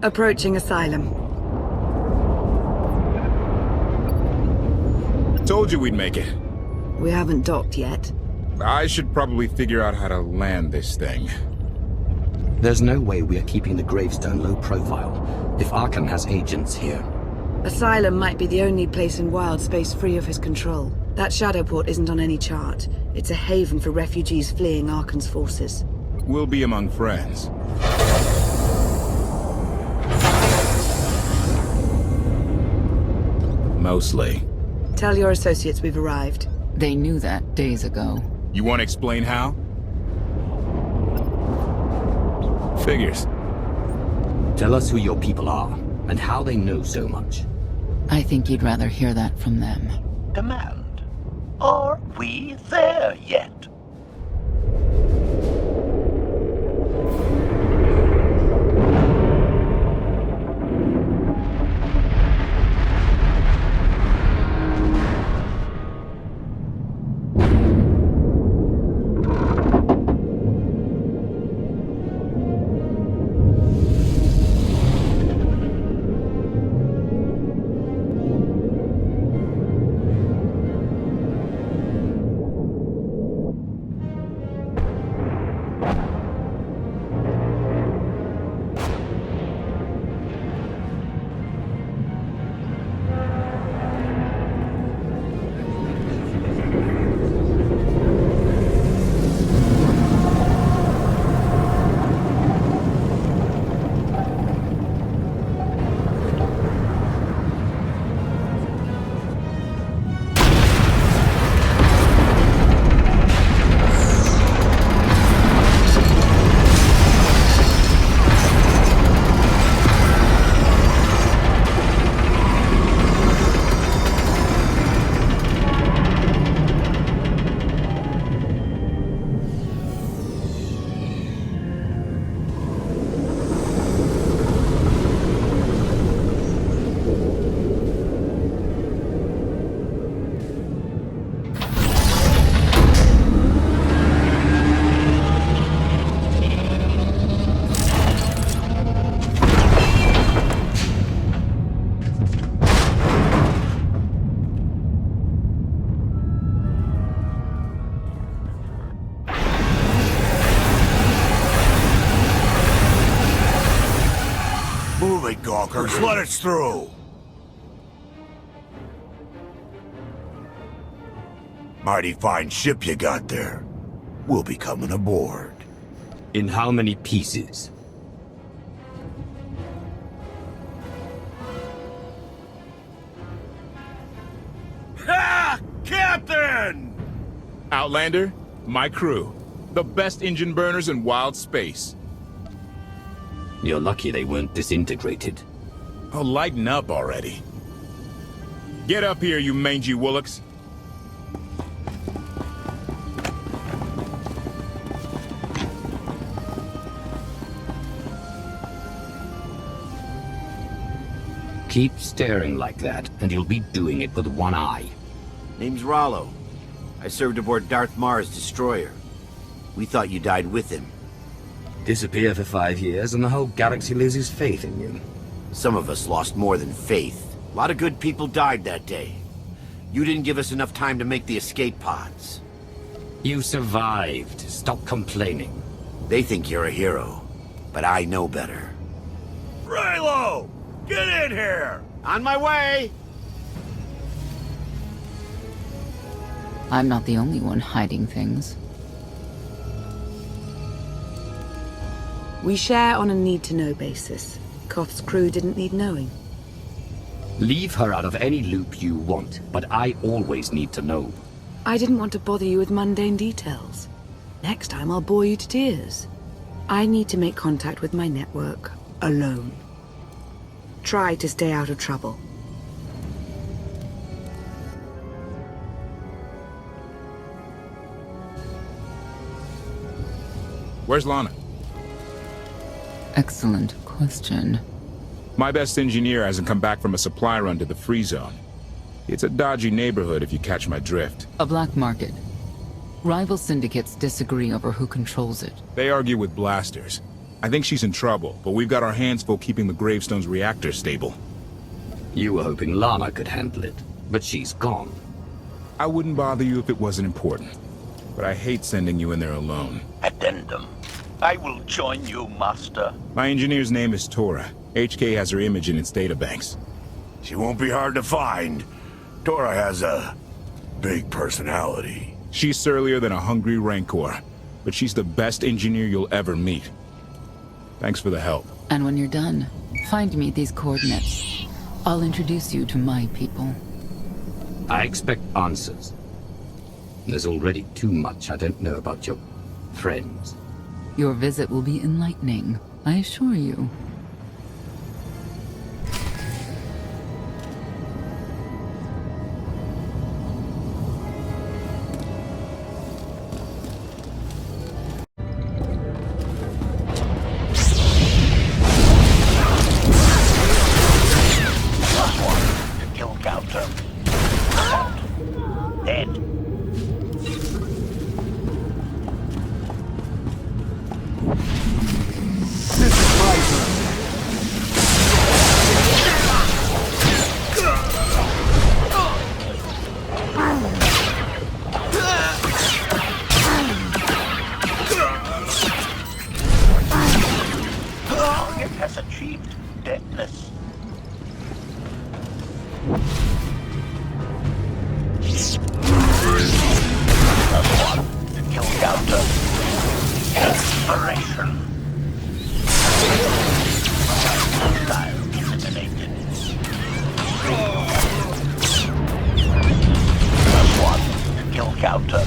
Approaching Asylum. Told you we'd make it. We haven't docked yet. I should probably figure out how to land this thing. There's no way we are keeping the gravestone low profile, if Arkham has agents here. Asylum might be the only place in wild space free of his control. That Shadowport isn't on any chart. It's a haven for refugees fleeing Arkham's forces. We'll be among friends. Mostly. Tell your associates we've arrived. They knew that days ago. You want to explain how? Figures. Tell us who your people are, and how they know so much. I think you'd rather hear that from them. Command. Are we there yet? Gawkers, let us through! Mighty fine ship you got there. We'll be coming aboard. In how many pieces? Ha! Captain! Outlander, my crew. The best engine burners in wild space. You're lucky they weren't disintegrated. Oh, lighten up already. Get up here, you mangy woolocks. Keep staring like that, and you'll be doing it with one eye. Name's Rollo. I served aboard Darth Marr's destroyer. We thought you died with him. Disappear for 5 years, and the whole galaxy loses faith in you. Some of us lost more than faith. A lot of good people died that day. You didn't give us enough time to make the escape pods. You survived. Stop complaining. They think you're a hero, but I know better. Raylo! Get in here! On my way! I'm not the only one hiding things. We share on a need-to-know basis. Koth's crew didn't need knowing. Leave her out of any loop you want, but I always need to know. I didn't want to bother you with mundane details. Next time I'll bore you to tears. I need to make contact with my network, alone. Try to stay out of trouble. Where's Lana? Excellent question. My best engineer hasn't come back from a supply run to the free zone. It's a dodgy neighborhood if you catch my drift. A black market. Rival syndicates disagree over who controls it. They argue with blasters. I think she's in trouble, but we've got our hands full keeping the Gravestone's reactor stable. You were hoping Lana could handle it, but she's gone. I wouldn't bother you if it wasn't important, but I hate sending you in there alone. Addendum. I will join you, Master. My engineer's name is Tora. HK has her image in its databanks. She won't be hard to find. Tora has a big personality. She's surlier than a hungry rancor, but she's the best engineer you'll ever meet. Thanks for the help. And when you're done, find me these coordinates. I'll introduce you to my people. I expect answers. There's already too much I don't know about your friends. Your visit will be enlightening, I assure you. Has achieved deadness. Kill counter. Inspiration. Hostile eliminated. +1. Kill counter.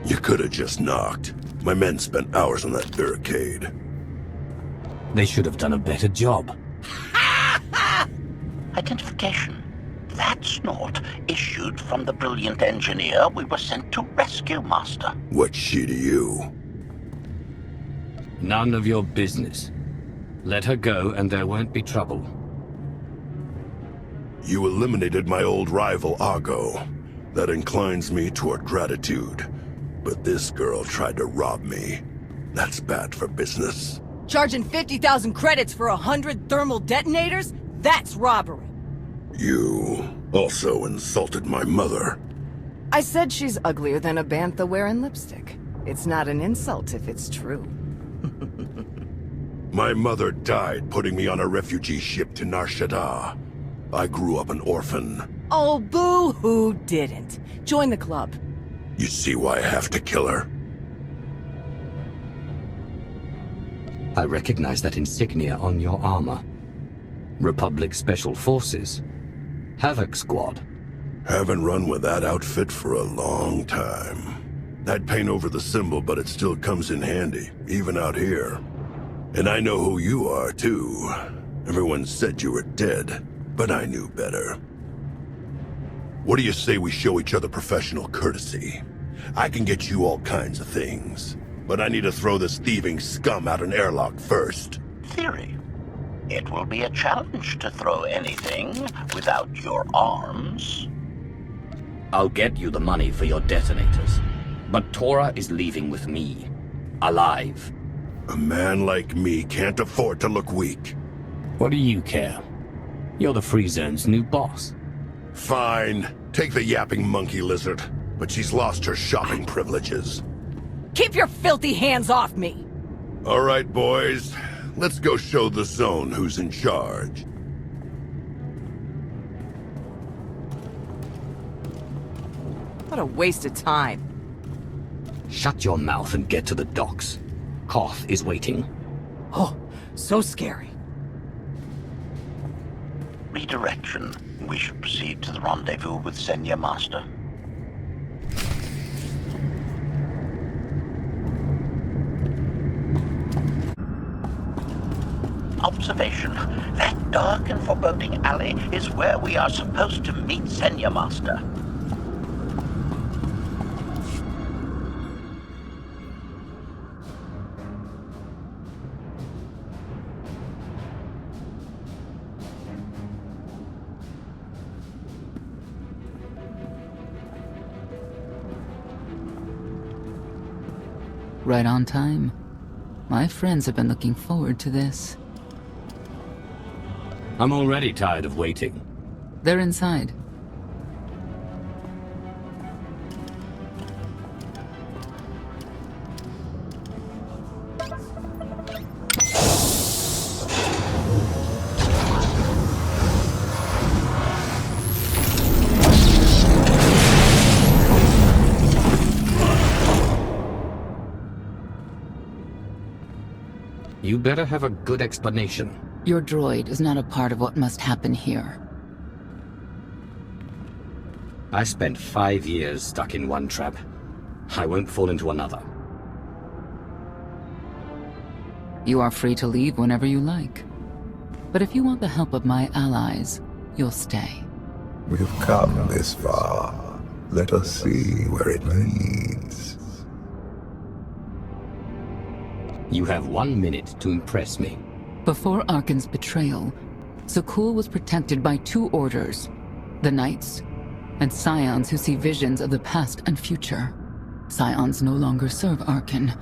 You could have just knocked. My men spent hours on that barricade. They should have done a better job. Identification. That's not issued from the brilliant engineer we were sent to rescue, Master. What's she to you? None of your business. Let her go and there won't be trouble. You eliminated my old rival, Argo. That inclines me toward gratitude. But this girl tried to rob me. That's bad for business. Charging 50,000 credits for 100 thermal detonators? That's robbery. You also insulted my mother. I said she's uglier than a bantha wearing lipstick. It's not an insult if it's true. My mother died putting me on a refugee ship to Nar Shaddaa. I grew up an orphan. Oh, boo-hoo didn't. Join the club. You see why I have to kill her? I recognize that insignia on your armor. Republic Special Forces. Havoc Squad. Haven't run with that outfit for a long time. I'd paint over the symbol, but it still comes in handy, even out here. And I know who you are, too. Everyone said you were dead, but I knew better. What do you say we show each other professional courtesy? I can get you all kinds of things, but I need to throw this thieving scum out an airlock first. Theory. It will be a challenge to throw anything without your arms. I'll get you the money for your detonators. But Tora is leaving with me. Alive. A man like me can't afford to look weak. What do you care? You're the Free Zone's new boss. Fine. Take the yapping monkey lizard. But she's lost her shopping privileges. Keep your filthy hands off me! All right, boys. Let's go show the zone who's in charge. What a waste of time. Shut your mouth and get to the docks. Koth is waiting. Oh, so scary. redirection. We should proceed to the rendezvous with Senior Master. Observation. That dark and foreboding alley is where we are supposed to meet Senior Master. Right on time. My friends have been looking forward to this. I'm already tired of waiting. They're inside. You better have a good explanation. Your droid is not a part of what must happen here. I spent 5 years stuck in one trap. I won't fall into another. You are free to leave whenever you like. But if you want the help of my allies, you'll stay. We've come this far. Let us see where it leads. You have 1 minute to impress me. Before Arkan's betrayal, SWTOR was protected by 2 orders. The Knights, and Scions who see visions of the past and future. Scions no longer serve Arkan.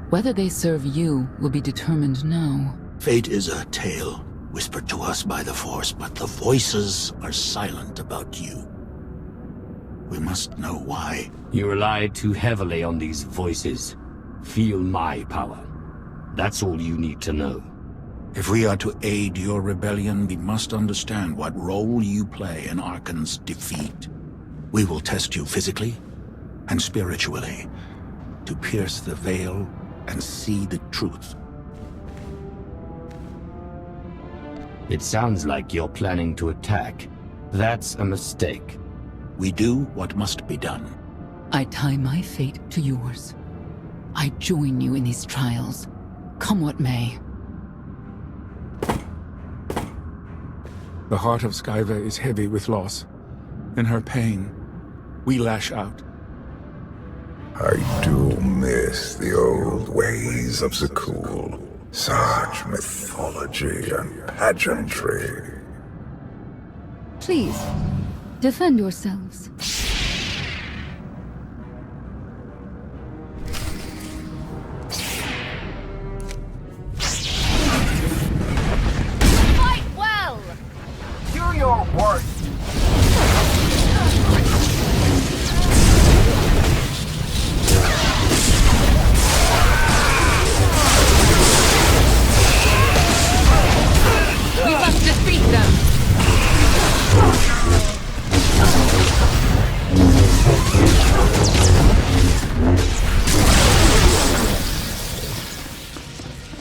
Whether they serve you will be determined now. Fate is a tale whispered to us by the Force, but the voices are silent about you. We must know why. You rely too heavily on these voices. Feel my power. That's all you need to know. If we are to aid your rebellion, we must understand what role you play in Arkan's defeat. We will test you physically and spiritually to pierce the veil and see the truth. It sounds like you're planning to attack. That's a mistake. We do what must be done. I tie my fate to yours. I join you in these trials, come what may. The heart of Skyva is heavy with loss. In her pain, we lash out. I do miss the old ways of SWTOR. Such mythology and pageantry. Please, defend yourselves. Fight well! Do your worst! We must defeat them!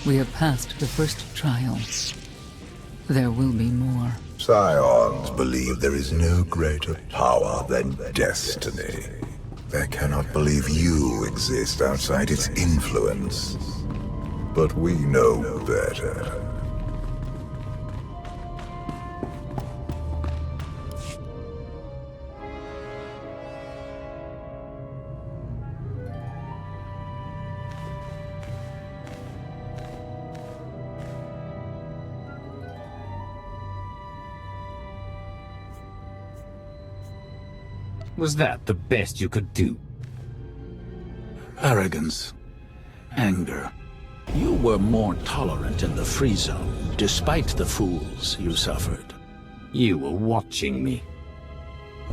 We have passed the first trial. There will be more. Scions believe there is no greater power than destiny. They cannot believe you exist outside its influence. But we know better. Was that the best you could do? Arrogance. Anger. You were more tolerant in the free zone, despite the fools you suffered. You were watching me.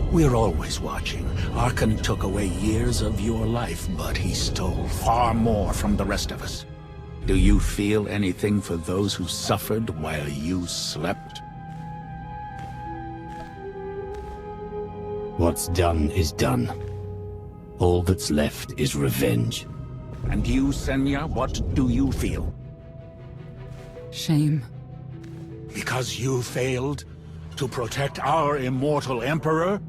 We're always watching. Arkan took away years of your life, but he stole far more from the rest of us. Do you feel anything for those who suffered while you slept? What's done is done. All that's left is revenge. And you, Senya, what do you feel? Shame. Because you failed? To protect our immortal Emperor?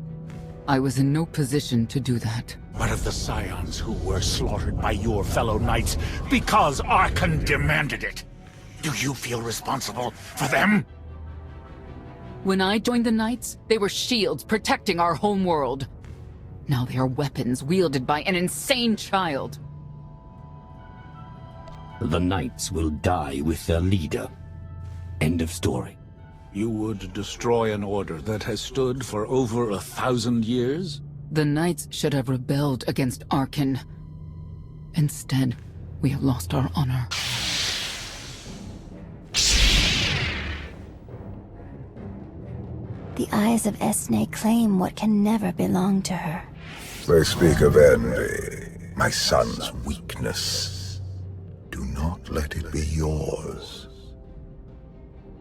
I was in no position to do that. What of the Scions who were slaughtered by your fellow knights because Archon demanded it? Do you feel responsible for them? When I joined the Knights, they were shields protecting our homeworld. Now they are weapons wielded by an insane child. The Knights will die with their leader. End of story. You would destroy an order that has stood for over 1,000 years? The Knights should have rebelled against Archon. Instead, we have lost our honor. The eyes of Esne claim what can never belong to her. They speak of envy, my son's weakness. Do not let it be yours.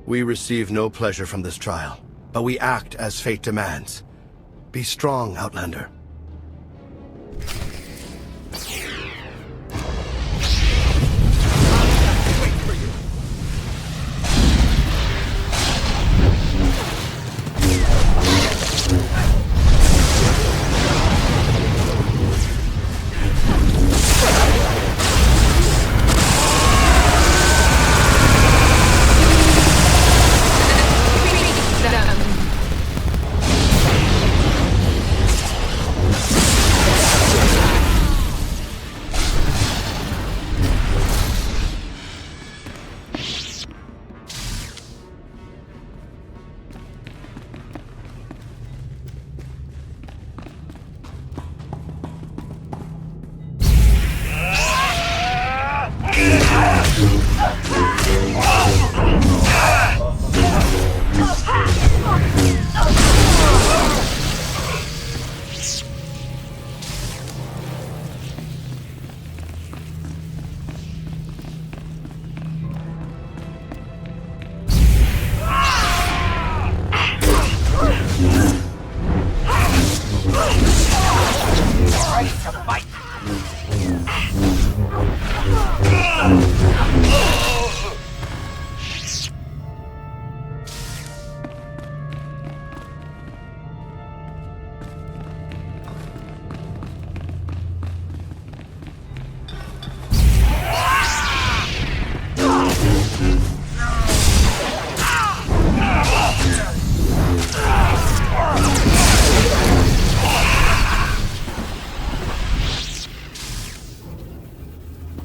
We receive no pleasure from this trial, but we act as fate demands. Be strong, Outlander.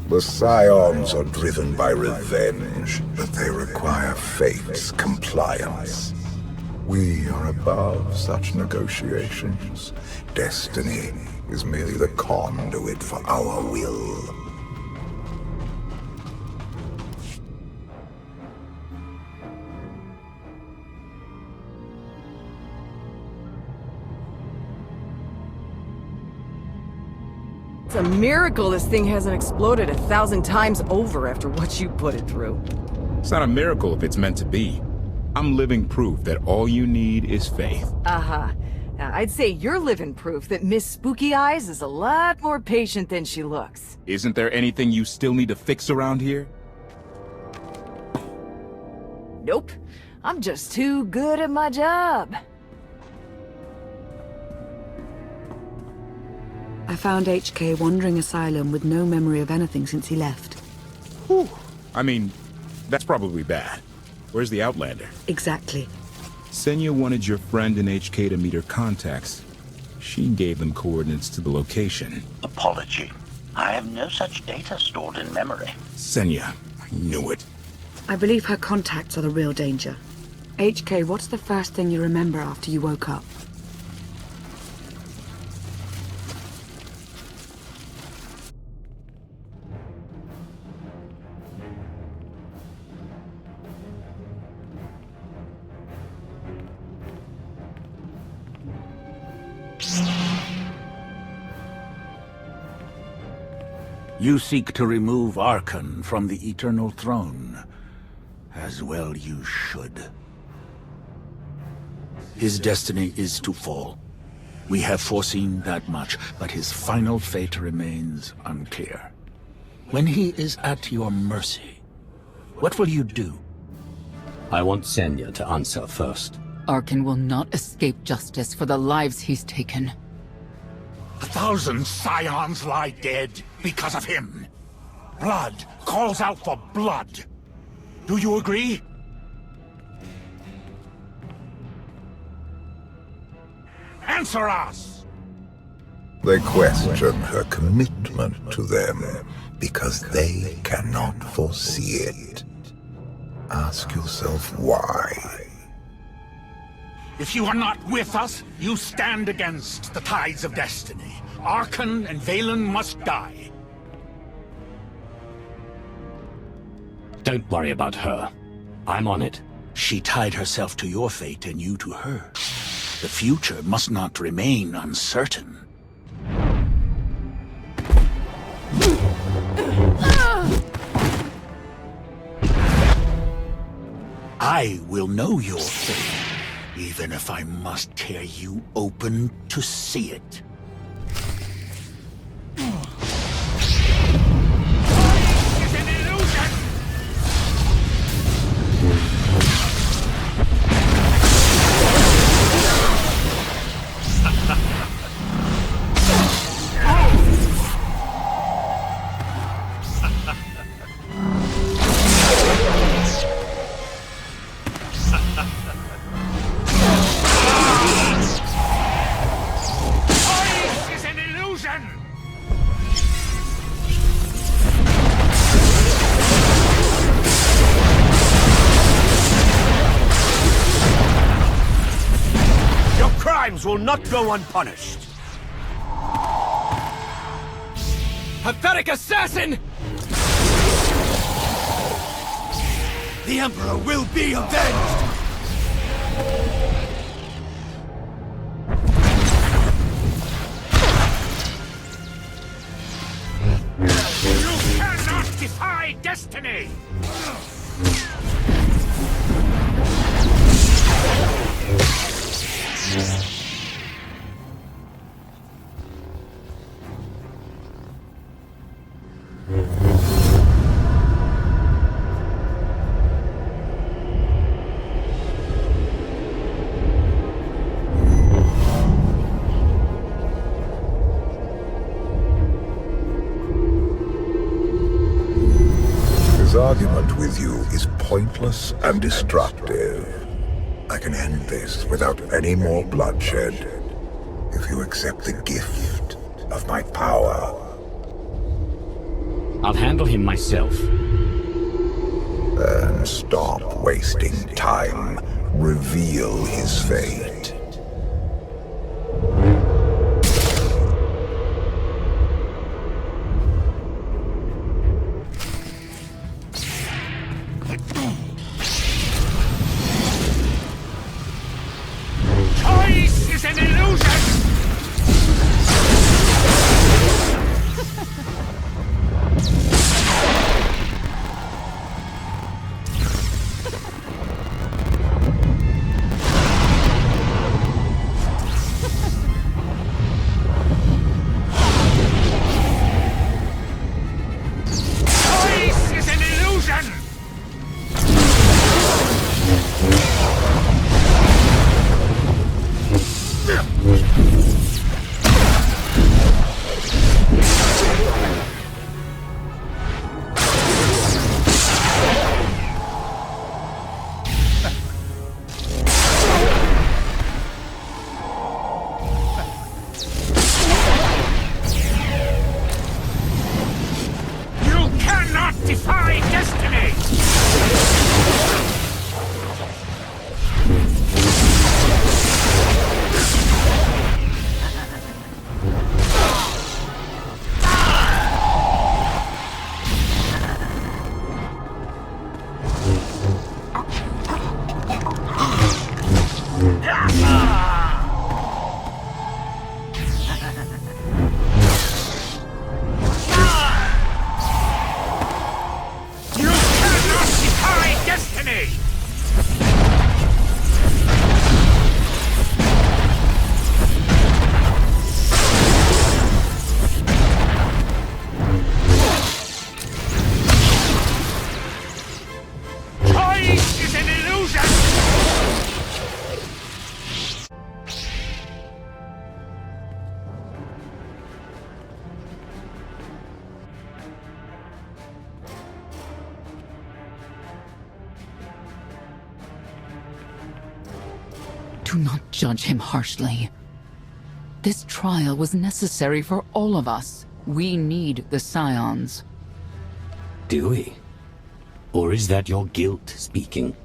The Scions are driven by revenge, but they require fate's compliance. We are above such negotiations. Destiny is merely the conduit for our will. It's a miracle this thing hasn't exploded 1,000 times over after what you put it through. It's not a miracle if it's meant to be. I'm living proof that all you need is faith. Uh-huh. I'd say you're living proof that Miss Spooky Eyes is a lot more patient than she looks. Isn't there anything you still need to fix around here? Nope. I'm just too good at my job. I found HK wandering asylum with no memory of anything since he left. Whew. I mean, that's probably bad. Where's the Outlander? Exactly. Senya wanted your friend in HK to meet her contacts. She gave them coordinates to the location. Apology. I have no such data stored in memory. Senya, I knew it. I believe her contacts are the real danger. HK, what's the first thing you remember after you woke up? You seek to remove Archon from the Eternal Throne. As well you should. His destiny is to fall. We have foreseen that much, but his final fate remains unclear. When he is at your mercy, what will you do? I want Senya to answer first. Arkan will not escape justice for the lives he's taken. 1,000 scions lie dead because of him. Blood calls out for blood. Do you agree? Answer us! They question her commitment to them because they cannot foresee it. Ask yourself why. If you are not with us, you stand against the tides of destiny. Arkan and Valen must die. Don't worry about her. I'm on it. She tied herself to your fate and you to her. The future must not remain uncertain. I will know your fate, even if I must tear you open to see it. It's an illusion! Will not go unpunished. Pathetic assassin! The Emperor will be avenged! You cannot defy destiny! His argument with you is pointless and destructive. I can end this without any more bloodshed if you accept the gift of my power. I'll handle him myself. Then stop wasting time. Reveal his fate. Choice is an illusion! Do not judge him harshly. This trial was necessary for all of us. We need the Scions. Do we? Or is that your guilt speaking?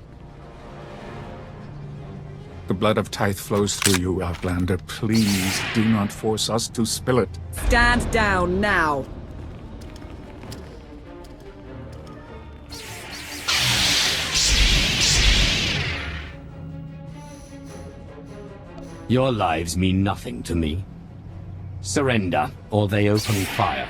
The blood of Tithe flows through you, Outlander. Please do not force us to spill it. Stand down now. Your lives mean nothing to me. Surrender, or they open fire.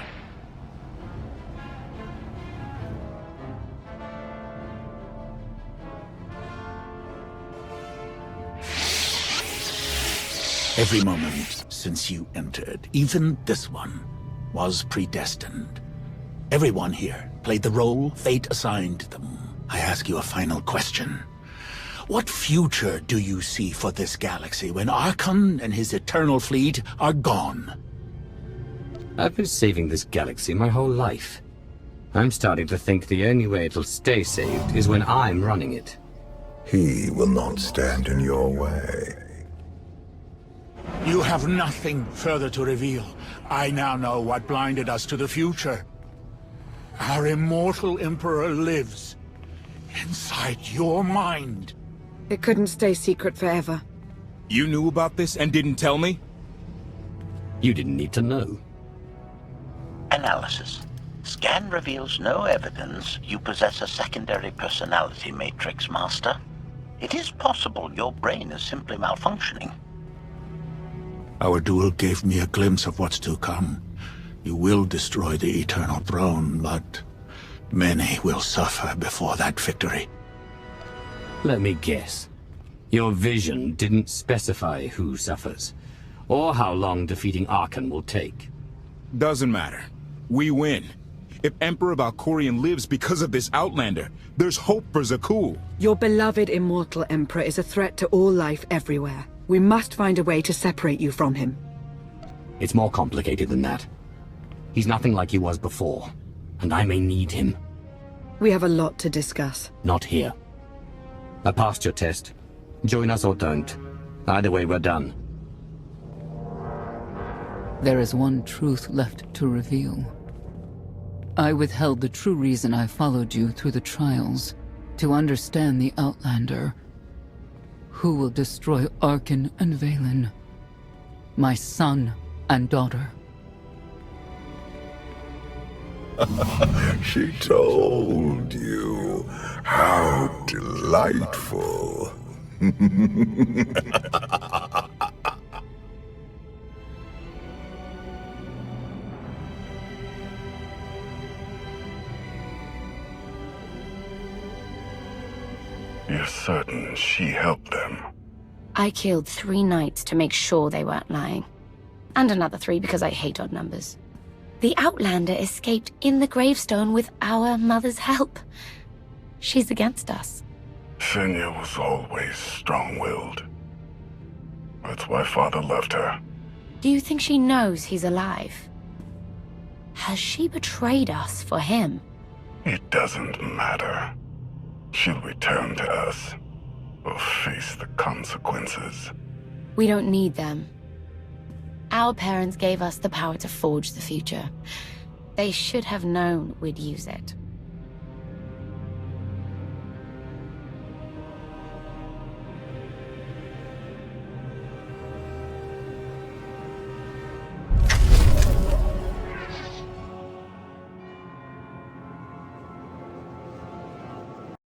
Every moment since you entered, even this one, was predestined. Everyone here played the role fate assigned them. I ask you a final question. What future do you see for this galaxy when Archon and his eternal fleet are gone? I've been saving this galaxy my whole life. I'm starting to think the only way it'll stay saved is when I'm running it. He will not stand in your way. You have nothing further to reveal. I now know what blinded us to the future. Our immortal Emperor lives inside your mind. It couldn't stay secret forever. You knew about this and didn't tell me? You didn't need to know. Analysis. Scan reveals no evidence you possess a secondary personality matrix, Master. It is possible your brain is simply malfunctioning. Our duel gave me a glimpse of what's to come. You will destroy the Eternal Throne, but many will suffer before that victory. Let me guess. Your vision didn't specify who suffers, or how long defeating Archon will take. Doesn't matter. We win. If Emperor Valkorion lives because of this Outlander, there's hope for Zakuul. Your beloved immortal Emperor is a threat to all life everywhere. We must find a way to separate you from him. It's more complicated than that. He's nothing like he was before, and I may need him. We have a lot to discuss. Not here. I passed your test. Join us or don't. Either way, we're done. There is one truth left to reveal. I withheld the true reason I followed you through the trials, to understand the Outlander, who will destroy Archon and Valen, my son and daughter. She told you. How delightful. You're certain she helped them? I killed 3 knights to make sure they weren't lying. And another 3 because I hate odd numbers. The Outlander escaped in the gravestone with our mother's help. She's against us. Senya was always strong-willed. That's why Father left her. Do you think she knows he's alive? Has she betrayed us for him? It doesn't matter. She'll return to us, or face the consequences. We don't need them. Our parents gave us the power to forge the future. They should have known we'd use it.